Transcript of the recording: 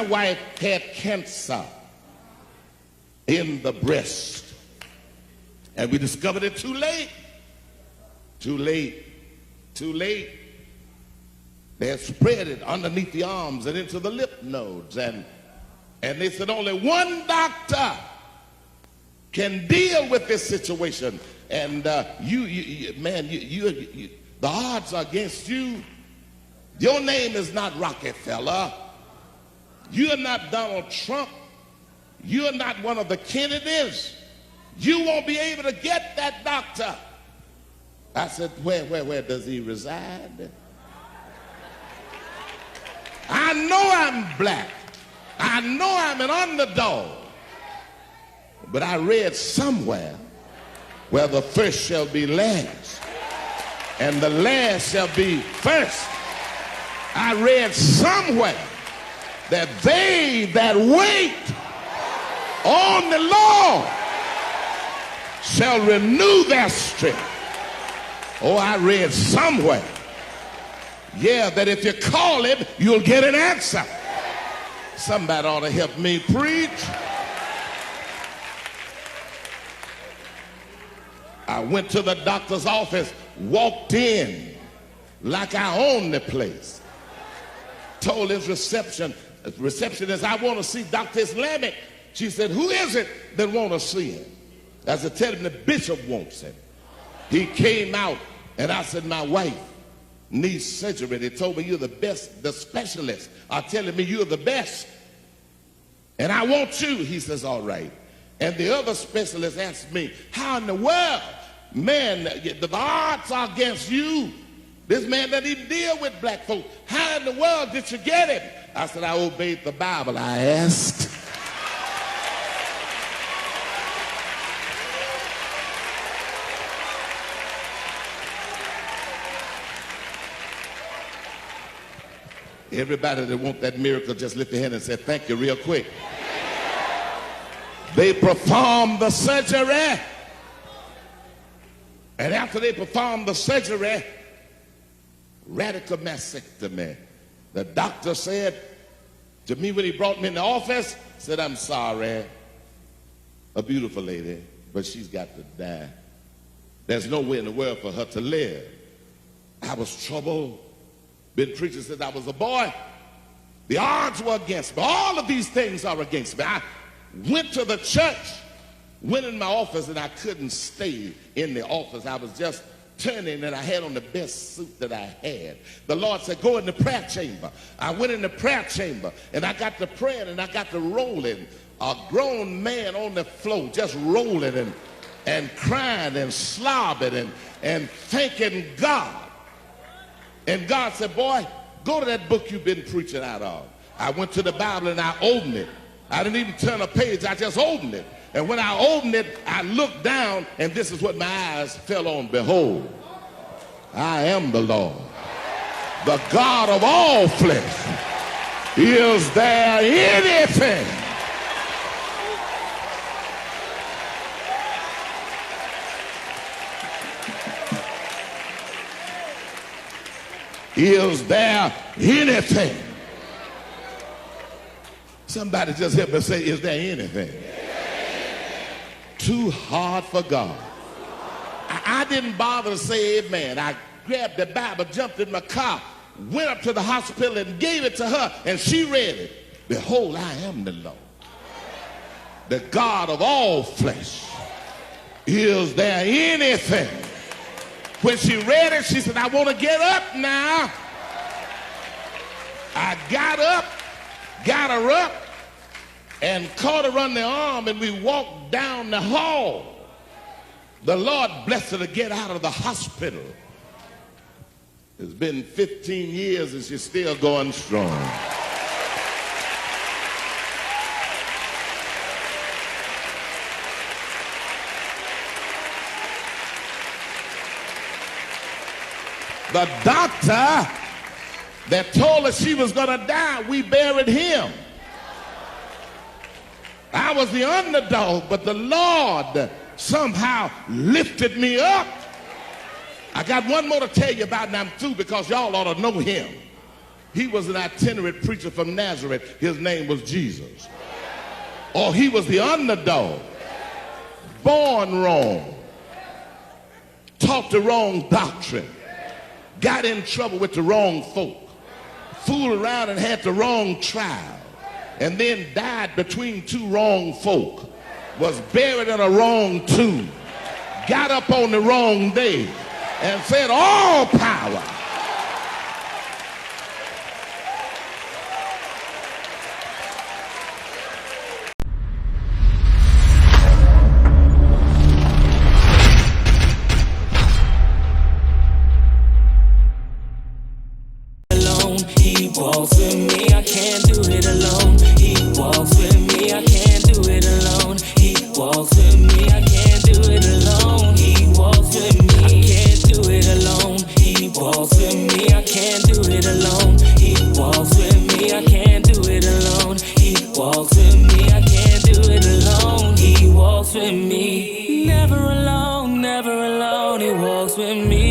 wife had cancer in the breast, and we discovered it too late. Too late. Too late. They had spread it underneath the arms and into the lymph nodes, and they said only one doctor can deal with this situation. And the odds are against you. Your name is not Rockefeller. You're not Donald Trump. You're not one of the Kennedys. You won't be able to get that doctor. I said, where does he reside? I know I'm black. I know I'm an underdog. But I read somewhere where the first shall be last and the last shall be first. I read somewhere that they that wait on the Lord shall renew their strength. Oh, I read somewhere, that if you call him, you'll get an answer. Somebody ought to help me preach. I went to the doctor's office, walked in like I owned the place. Told his receptionist, I want to see Dr. Islamic. She said, who is it that want to see him? I said, tell him the bishop wants him. He came out, and I said, my wife needs surgery. They told me you're the best. The specialists are telling me you're the best. And I want you. He says, all right. And the other specialist asked me, how in the world? Man, the odds are against you. This man doesn't even deal with black folks. How in the world did you get him? I said, I obeyed the Bible. I asked. Everybody that want that miracle, just lift your hand and say thank you real quick. They performed the surgery. And after they performed the surgery, radical mastectomy, the doctor said to me when he brought me in the office, said, I'm sorry, a beautiful lady, but she's got to die. There's no way in the world for her to live. I was troubled. Been preaching since I was a boy. The odds were against me. All of these things are against me. I went to the church, went in my office, and I couldn't stay in the office. I was just turning, and I had on the best suit that I had. The Lord said, go in the prayer chamber. I went in the prayer chamber, and I got to praying, and I got to rolling. A grown man on the floor, just rolling and crying and slobbing and thanking God. And God said, boy, go to that book you've been preaching out of. I went to the Bible and I opened it. I didn't even turn a page, I just opened it. And when I opened it, I looked down, and this is what my eyes fell on. Behold, I am the Lord, the God of all flesh. Is there anything? Is there anything? Somebody just help me say, is there anything too hard for God? I didn't bother to say amen. I grabbed the Bible, jumped in my car, went up to the hospital and gave it to her, and she read it. Behold, I am the Lord, the God of all flesh. Is there anything? When she read it, she said, I want to get up now. I got up, got her up, and caught her on the arm, and we walked down the hall. The Lord blessed her to get out of the hospital. It's been 15 years, and she's still going strong. The doctor that told her she was going to die, we buried him. I was the underdog, but the Lord somehow lifted me up. I got one more to tell you about, and I'm through, because y'all ought to know him. He was an itinerant preacher from Nazareth. His name was Jesus. Or he was the underdog, born wrong, taught the wrong doctrine, got in trouble with the wrong folk, fooled around and had the wrong trial, and then died between two wrong folk, was buried in a wrong tomb, got up on the wrong day, and said, all power walks with me, I can't do it alone. He walks with me, I can't do it alone. He walks with me, I can't do it alone. He walks with me, I can't do it alone. He walks with me, I can't do it alone. He walks with me, I can't do it alone. He walks with me, I can't do it alone. He walks with me, never alone, never alone. He walks with me.